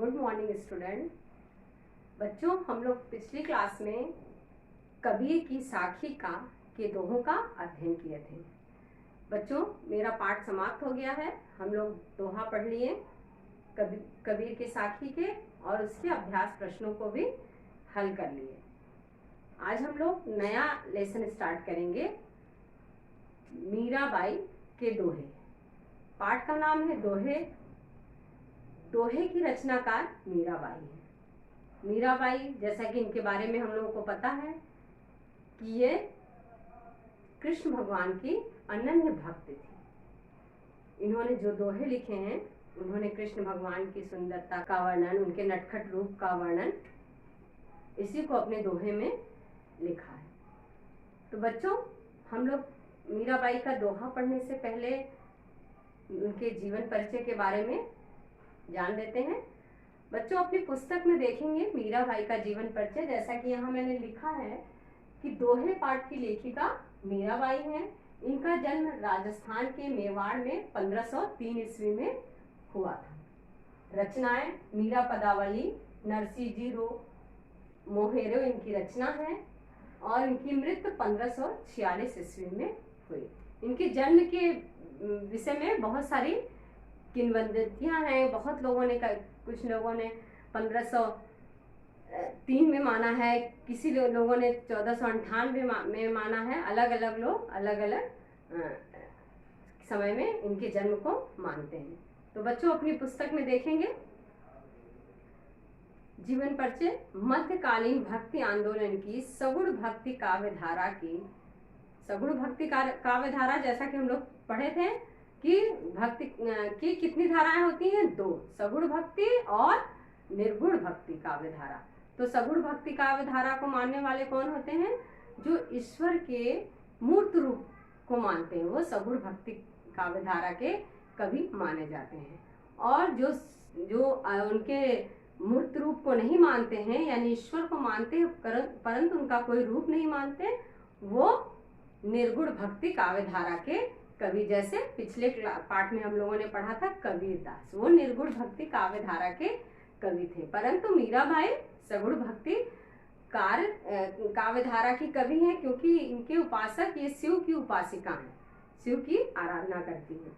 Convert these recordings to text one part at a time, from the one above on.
Good morning student. बच्चों, हम लोग पिछली क्लास में कबीर की साखी का के दोहों का अध्ययन किए थे। बच्चों, मेरा पाठ समाप्त हो गया है। हम लोग दोहा पढ़ लिए कबीर के साखी के और उसके अभ्यास प्रश्नों को भी हल कर लिए। आज हम लोग नया लेसन स्टार्ट करेंगे, मीराबाई के दोहे। पाठ का नाम है दोहे। दोहे की रचनाकार मीराबाई है। मीराबाई, जैसा कि इनके बारे में हम लोगों को पता है कि ये कृष्ण भगवान की अनन्य भक्त थी। इन्होंने जो दोहे लिखे हैं, उन्होंने कृष्ण भगवान की सुंदरता का वर्णन, उनके नटखट रूप का वर्णन, इसी को अपने दोहे में लिखा है। तो बच्चों, हम लोग मीराबाई का दोहा पढ़ने से पहले उनके जीवन परिचय के बारे में जान लेते हैं। बच्चों, अपनी पुस्तक में देखेंगे मीराबाई का जीवन परिचय, जैसा कि यहाँ मैंने लिखा है कि दोहे पाठ की लेखिका मीराबाई हैं। इनका जन्म राजस्थान के मेवाड़ में 1503 ईस्वी में हुआ था। रचनाएं मीरा पदावली, नरसी जी रो मोहेरो इनकी रचना है और इनकी मृत्यु 1546 ईस्वी में हुई। इनके जन्म के विषय में बहुत सारी किंवदंतियां हैं। बहुत लोगों ने, कुछ लोगों ने 1503 में माना है, किसी लोगों ने 1498 में माना है। अलग अलग लोग अलग अलग समय में इनके जन्म को मानते हैं। तो बच्चों, अपनी पुस्तक में देखेंगे जीवन परिचय। मध्यकालीन भक्ति आंदोलन की सगुण भक्ति काव्यधारा की, सगुण भक्ति काव्यधारा, जैसा कि हम लोग पढ़े थे कि भक्ति की कितनी धाराएं होती हैं? दो, सगुण भक्ति और निर्गुण भक्ति काव्यधारा। तो सगुण भक्ति काव्यधारा को मानने वाले कौन होते हैं? जो ईश्वर के मूर्त रूप को मानते हैं, वो सगुण भक्ति काव्यधारा के कवि माने जाते हैं। और जो उनके मूर्त रूप को नहीं मानते हैं, यानी ईश्वर को मानते हैं परंतु उनका कोई रूप नहीं मानते, वो निर्गुण भक्ति काव्यधारा के कवि, जैसे पिछले पाठ में हम लोगों ने पढ़ा था कबीरदास, वो निर्गुण भक्ति काव्यधारा के कवि थे। परंतु मीराबाई सगुण भक्ति काव्यधारा की कवि हैं, क्योंकि इनके उपासक ये शिव की उपासिका हैं, शिव की आराधना करती हैं।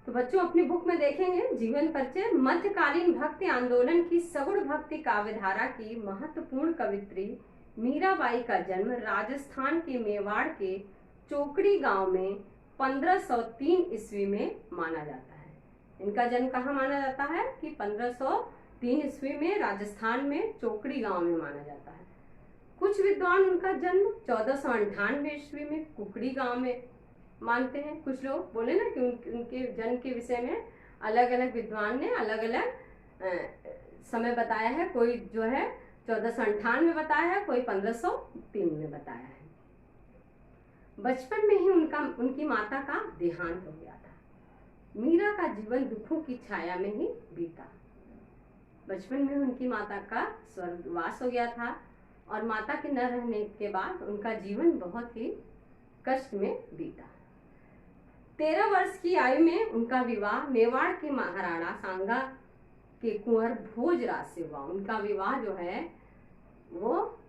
तो बच्चों, अपनी बुक में देखेंगे जीवन परिचय। मध्यकालीन भक्ति आंदोलन की सगुण भक्ति काव्यधारा की महत्वपूर्ण कवित्री मीराबाई का जन्म राजस्थान के मेवाड़ के चोकड़ी गांव में 1503 ईस्वी में माना जाता है। इनका जन्म कहाँ माना जाता है? कि 1503 ईस्वी में राजस्थान में चोकड़ी गांव में माना जाता है। कुछ विद्वान उनका जन्म 1498 ईस्वी में कुकड़ी गांव में मानते हैं। कुछ लोग बोले ना कि उनके जन्म के विषय में अलग अलग विद्वान ने अलग अलग समय बताया है। कोई जो है 1498 में बताया है, कोई 1503 में बताया है। बचपन में ही उनकी माता का देहांत हो गया था। मीरा का जीवन दुखों की छाया में ही बीता। बचपन में उनकी माता का स्वर्गवास हो गया था और माता के न रहने के बाद उनका जीवन बहुत ही कष्ट में बीता। 13 वर्ष की आयु में उनका विवाह मेवाड़ के महाराणा सांगा के कुंवर भोजराज से हुआ। उनका विवाह जो है वो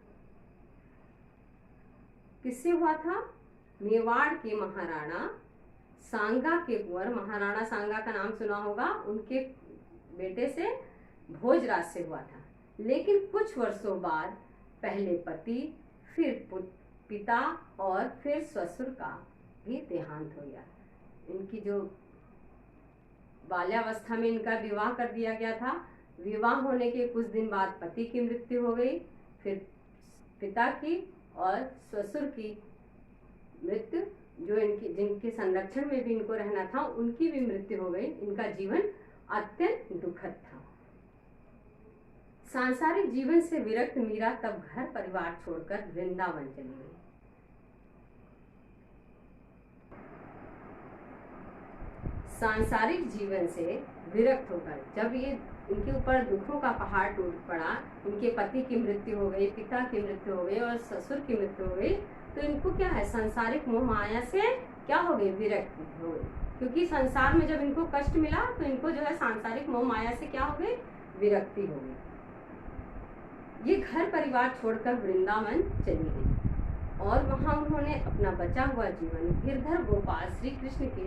किससे हुआ था? मेवाड़ के महाराणा सांगा के कुंवर, महाराणा सांगा का नाम सुना होगा, उनके बेटे से भोजराज से हुआ था। लेकिन कुछ वर्षों बाद पहले पति, फिर पिता और फिर ससुर का भी देहांत हो गया। इनकी जो बाल्यावस्था में इनका विवाह कर दिया गया था। विवाह होने के कुछ दिन बाद पति की मृत्यु हो गई, फिर पिता की और ससुर की मृत्यु, जो जिनके संरक्षण में भी इनको रहना था, उनकी भी मृत्यु हो गई। इनका जीवन अत्यंत दुखद था। सांसारिक जीवन से विरक्त मीरा तब घर परिवार छोड़कर वृंदावन चली गई। सांसारिक जीवन से विरक्त होकर, जब ये इनके ऊपर दुखों का पहाड़ टूट पड़ा, इनके पति की मृत्यु हो गई, पिता की मृत्यु हो गई और ससुर की मृत्यु हो गई, तो इनको क्या है? सांसारिक मोह माया से क्या हो गई? विरक्त हो गई। क्योंकि संसार में जब इनको कष्ट मिला तो इनको जो है सांसारिक मोह माया से क्या हो गई? विरक्ति हो गई। ये घर परिवार छोड़कर वृंदावन चली गई और वहां उन्होंने अपना बचा हुआ जीवन गिरधर गोपाल श्री कृष्ण के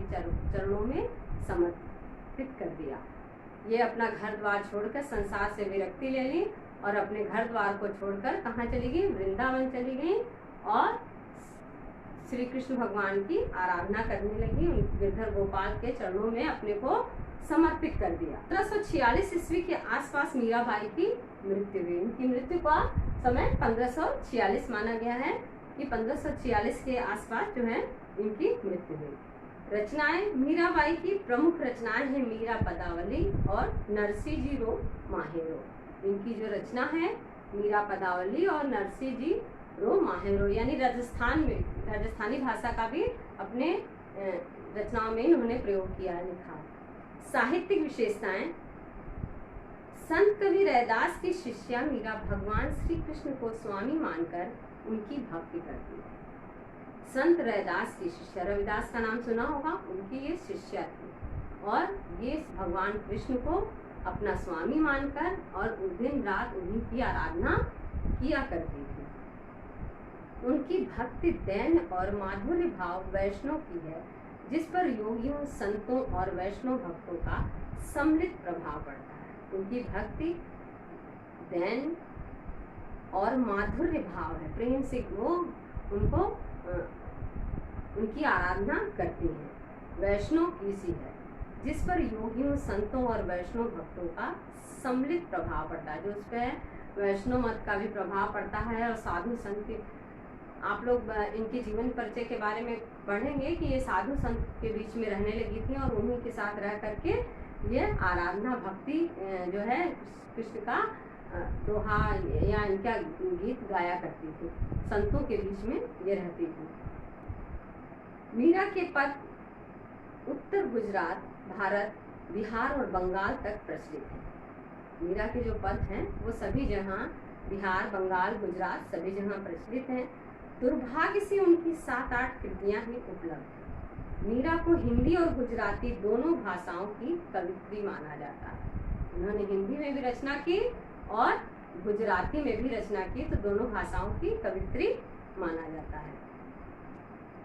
चरणों में समर्पित कर दिया। ये अपना घर द्वार छोड़कर संसार से विरक्ति ले ली और अपने घर द्वार को छोड़कर कहाँ चली गई? वृंदावन चली गई और श्री कृष्ण भगवान की आराधना करने लगी। गिरधर गोपाल के चरणों में अपने को समर्पित कर दिया। 1546 ईस्वी के आसपास मीराबाई की मृत्यु हुई। इनकी मृत्यु का समय 1546 माना गया है कि 1546 के आसपास जो है इनकी मृत्यु हुई। रचनाएं मीराबाई की प्रमुख रचनाएं हैं मीरा पदावली और नरसी जी रो माहेरो। इनकी जो रचना है मीरा पदावली और नरसी जी रो माहेरो, यानी राजस्थानी भाषा का भी अपने रचनाओं में इन्होंने प्रयोग किया, लिखा। साहित्यिक विशेषताएं: संत कवि रैदास की शिष्या मीरा भगवान श्री कृष्ण को स्वामी मानकर उनकी भक्ति करती है। संत रैदास की शिष्या, रविदास का नाम सुना होगा, उनकी ये शिष्या थी और ये भगवान कृष्ण को अपना स्वामी मानकर और दिन रात उन्हीं की आराधना किया करती थी। उनकी भक्ति दैन्य और माधुर्य भाव वैष्णव की है, जिस पर योगियों, संतों और वैष्णव भक्तों का सम्मिलित प्रभाव पड़ता है। उनकी भक्ति दैन्य और माधुर्य भाव है, प्रेम से वो उनको उनकी आराधना करती हैं। वैष्णव की सी है, जिस पर योगियों, संतों और वैष्णव भक्तों का सम्मिलित प्रभाव पड़ता है, जो उस पर वैष्णव मत का भी प्रभाव पड़ता है और साधु संत। आप लोग इनके जीवन परिचय के बारे में पढ़ेंगे कि ये साधु संत के बीच में रहने लगी थी और उन्हीं के साथ रह करके ये आराधना भक्ति जो है कृष्ण का दोहा या इनका गीत गाया करती थी। संतों के बीच में ये रहती थी। मीरा के पद उत्तर गुजरात, भारत, बिहार और बंगाल तक प्रचलित है। मीरा के जो पद हैं वो सभी जगह बिहार, बंगाल, गुजरात सभी जगह प्रचलित हैं। दुर्भाग्य से उनकी 7-8 कृतियां ही उपलब्ध हैं। मीरा को हिंदी और गुजराती दोनों भाषाओं की कवित्री माना जाता है। उन्होंने हिंदी में भी रचना की और गुजराती में भी रचना की, तो दोनों भाषाओं की कवित्री माना जाता है।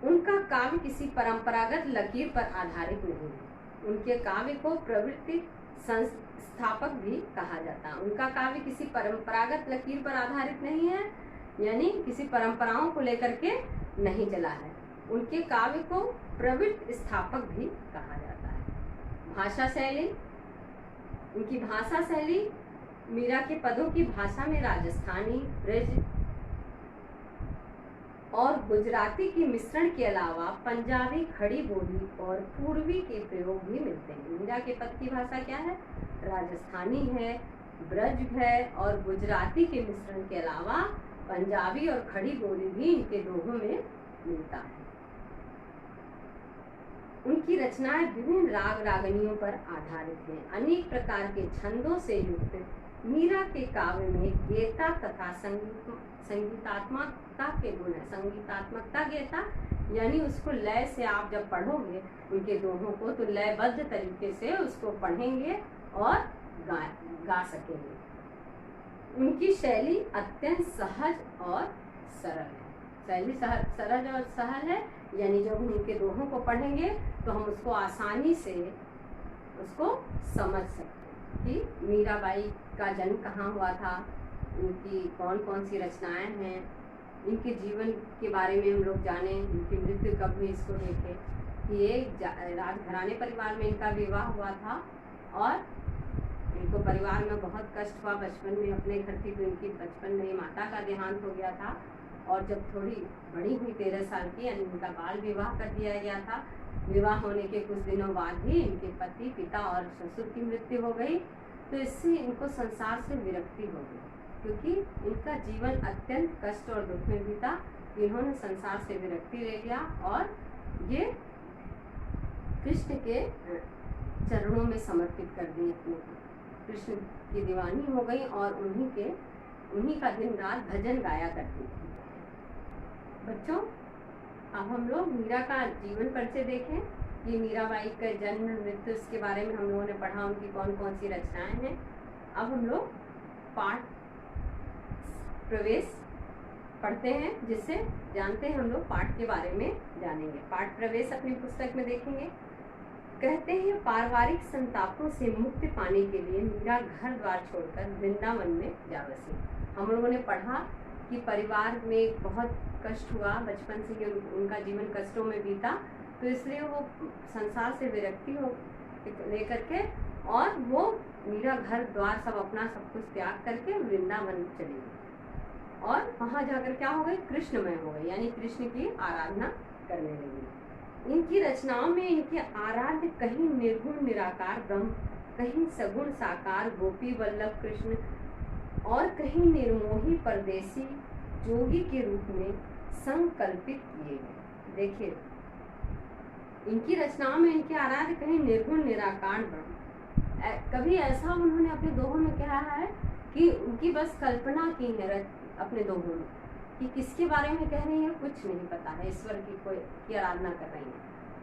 उनका काव्य किसी परंपरागत लकीर पर आधारित नहीं है। उनके काव्य को प्रवृत्ति संस्थापक भी कहा जाता है। उनका काव्य किसी परंपरागत लकीर पर आधारित नहीं है, यानी किसी परंपराओं को लेकर के नहीं चला है। उनके काव्य को प्रवृत्ति स्थापक भी कहा जाता है। भाषा शैली: उनकी भाषा शैली मीरा के पदों की भाषा में राजस्थानी, ब्रज और गुजराती के मिश्रण के अलावा पंजाबी, खड़ी बोली और पूर्वी के प्रयोग भी मिलते हैं। मीरा के पद की भाषा क्या है? राजस्थानी है, ब्रज है और गुजराती के मिश्रण के अलावा पंजाबी और खड़ी बोली भी इनके दोहों में मिलता है। उनकी रचनाएं विभिन्न राग रागनियों पर आधारित हैं। अनेक प्रकार के छंदों से युक्त मीरा के काव्य में गीता तथा संगीतात्मकता के गुण है। संगीतात्मकता गीता यानी उसको लय से आप जब पढ़ोगे उनके दोहों को तो लयबद्ध तरीके से उसको पढ़ेंगे और गा सकेंगे। उनकी शैली अत्यंत सहज और सरल है। शैली सरल और सहज है, यानी जब हम उनके दोहों को पढ़ेंगे तो हम उसको आसानी से उसको समझ सकते हैं कि मीराबाई का जन्म कहाँ हुआ था, इनकी कौन कौन सी रचनाएं हैं, इनके जीवन के बारे में हम लोग जानें, इनकी मृत्यु कब हुई इसको देखें कि ये राजघराने परिवार में इनका विवाह हुआ था और इनको परिवार में बहुत कष्ट हुआ। बचपन में अपने घर थी तो इनकी बचपन में माता का देहांत हो गया था और जब थोड़ी बड़ी हुई 13 साल की यानी इनका बाल विवाह कर दिया गया था। विवाह होने के कुछ दिनों बाद ही इनके पति, पिता और ससुर की मृत्यु हो गई, तो इससे इनको संसार से विरक्ति हो गई क्योंकि इनका जीवन अत्यंत कष्ट और दुख में बीता। इन्होंने संसार से विरक्ति ले लिया और ये कृष्ण के चरणों में समर्पित कर दी अपने को। कृष्ण की दीवानी हो गई और उन्हीं का दिन रात भजन गाया करती थी। बच्चों, अब हम लोग मीरा का जीवन परिचय देखें कि मीराबाई का जन्म, मृत्यु, इसके बारे में हम लोगों ने पढ़ा, उनकी कौन कौन सी रचनाएं हैं। अब हम लोग पाठ प्रवेश पढ़ते हैं, जिससे जानते हैं हम लोग पाठ के बारे में जानेंगे। पाठ प्रवेश अपनी पुस्तक में देखेंगे। कहते हैं पारिवारिक संतापों से मुक्ति पाने के लिए मीरा घर द्वार छोड़कर वृंदावन में जा बसी। हम लोगों ने पढ़ा कि परिवार में बहुत कष्ट हुआ, बचपन से ही उनका जीवन कष्टों में बीता, तो इसलिए वो संसार से विरक्ति हो लेकर के और वो मीरा घर द्वार सब अपना सब कुछ त्याग करके वृंदावन चली गई और वहाँ जाकर क्या हो गई, कृष्णमय हो गई, यानी कृष्ण की आराधना करने लगी। इनकी रचनाओं में इनके आराध्य कहीं निर्गुण निराकार ब्रह्म, कहीं सगुण साकार गोपी वल्लभ कृष्ण और कहीं निर्मोही परदेसी जोगी के रूप में संकल्पित किए गए। देखिए, इनकी रचनाओं में इनके आराध्य कहीं निर्गुण निराकार ब्रह्म, कभी ऐसा उन्होंने अपने दोहों में कहा है कि उनकी बस कल्पना की है अपने दोहों में कि किसके बारे में कह रही है कुछ नहीं पता है, ईश्वर की आराधना कर रही है।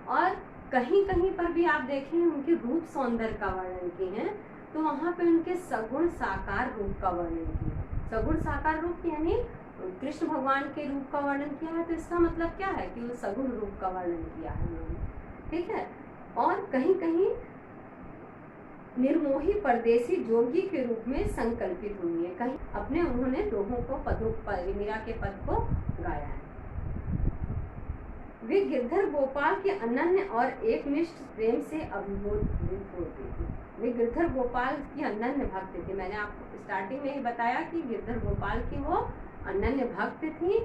और कहीं कहीं पर भी आप देखें उनके रूप सौंदर्य का वर्णन किए हैं, तो वहाँ पे उनके सगुण साकार रूप का वर्णन किया है। सगुण साकार रूप यानी कृष्ण भगवान के रूप का वर्णन किया है, तो इसका मतलब क्या है कि वो सगुण रूप का वर्णन किया है उन्होंने, ठीक है। और कहीं कहीं निर्मोही परदेसी जोगी के रूप में संकल्पित हुई है, कहीं अपने उन्होंने दोहों को पदों मीरा के पद को गाया है। वे गिरधर गोपाल के अनन्य और एकनिष्ठ प्रेम से अभिभूत होती थी। वे गिरधर गोपाल की अनन्य भक्त थी। मैंने आपको स्टार्टिंग में ही बताया कि गिरधर गोपाल की वो अनन्य भक्त थी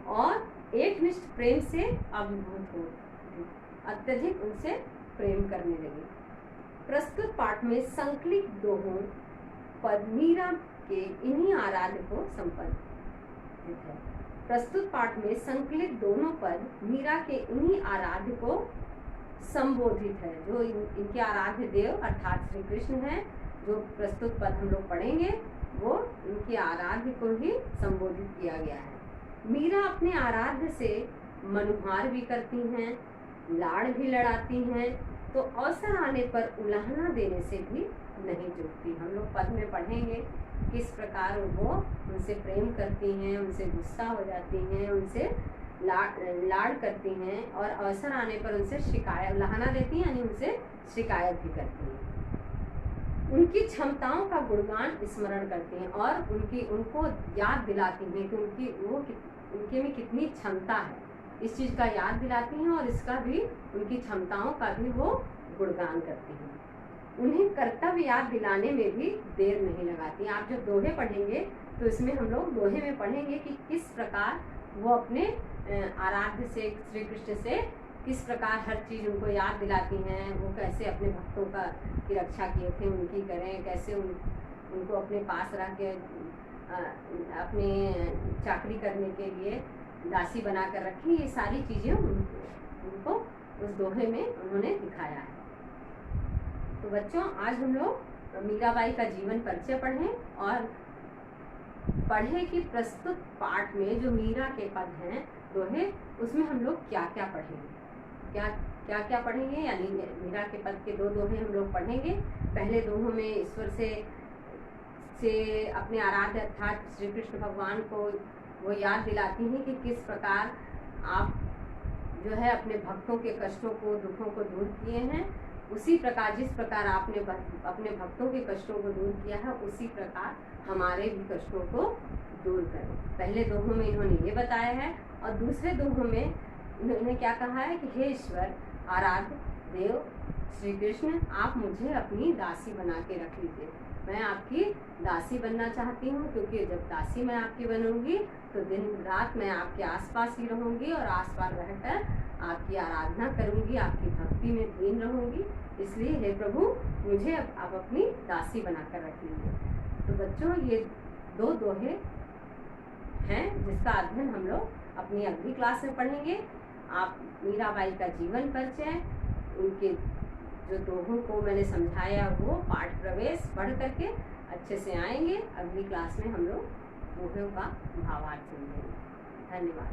और एकनिष्ठ प्रेम से अभिभूत होती, अत्यधिक उनसे प्रेम करने लगी। प्रस्तुत पाठ में संकलित दोहों पद मीरा के इन्हीं आराध्य को संबंधित है। प्रस्तुत पाठ में संकलित दोनों पद मीरा के इन्हीं आराध्य को संबोधित है। जो इनके आराध्य देव अर्थात श्री कृष्ण हैं, जो प्रस्तुत पद हम लोग पढ़ेंगे वो इनके आराध्य को ही संबोधित किया गया है। मीरा अपने आराध्य से मनुहार भी करती हैं, लाड़ भी लड़ाती हैं, तो अवसर आने पर उलाहना देने से भी नहीं चूकती। हम लोग पद में पढ़ेंगे किस प्रकार वो उनसे प्रेम करती हैं, उनसे गुस्सा हो जाती हैं, उनसे लाड़ करती हैं और अवसर आने पर उनसे शिकायत, उलाहना देती हैं यानी उनसे शिकायत भी करती हैं। उनकी क्षमताओं का गुणगान स्मरण करती हैं और उनको याद दिलाती हैं कि उनके में कितनी क्षमता है, इस चीज़ का याद दिलाती हैं और इसका भी, उनकी क्षमताओं का भी वो गुणगान करती हैं। उन्हें कर्तव्य याद दिलाने में भी देर नहीं लगाती। आप जब दोहे पढ़ेंगे तो इसमें हम लोग दोहे में पढ़ेंगे कि किस प्रकार वो अपने आराध्य से, श्री कृष्ण से किस प्रकार हर चीज़ उनको याद दिलाती हैं, वो कैसे अपने भक्तों की रक्षा किए थे, उनकी करें, कैसे उनको अपने पास रह के अपने चाकरी करने के लिए दासी बनाकर रखी। ये सारी चीज़ें उनको उस दोहे में उन्होंने दिखाया है। तो बच्चों, आज हम लोग मीराबाई का जीवन परिचय पढ़ें और पढ़ें कि प्रस्तुत पाठ में जो मीरा के पद हैं दोहे, उसमें हम लोग क्या क्या पढ़ेंगे, क्या पढ़ेंगे। यानी मीरा के पद के दो दोहे हम लोग पढ़ेंगे। पहले दोहों में ईश्वर से अपने आराध्य अर्थात श्री कृष्ण भगवान को वो याद दिलाती हैं कि किस प्रकार आप जो है अपने भक्तों के कष्टों को, दुखों को दूर किए हैं। उसी प्रकार जिस प्रकार आपने अपने भक्तों के कष्टों को दूर किया है, उसी प्रकार हमारे भी कष्टों को दूर करें। पहले दोहों में इन्होंने ये बताया है और दूसरे दोहों में इन्होंने क्या कहा है कि हे ईश्वर आराध्य देव श्री कृष्ण, आप मुझे अपनी दासी बना के रख लीजिए। मैं आपकी दासी बनना चाहती हूँ, क्योंकि जब दासी मैं आपकी बनूंगी तो दिन रात मैं आपके आसपास ही रहूँगी और आसपास रहकर आपकी आराधना करूँगी, आपकी भक्ति में लीन रहूँगी। इसलिए हे प्रभु, मुझे आप अपनी दासी बनाकर रख लीजिए। तो बच्चों, ये दो दोहे हैं जिसका अध्ययन हम लोग अपनी अगली क्लास में पढ़ेंगे। आप मीराबाई का जीवन परिचय, उनके जो दोहों को मैंने समझाया वो पाठ प्रवेश पढ़ करके अच्छे से आएंगे। अगली क्लास में हम लोग दोहों का भावार्थ सुनेंगे। धन्यवाद।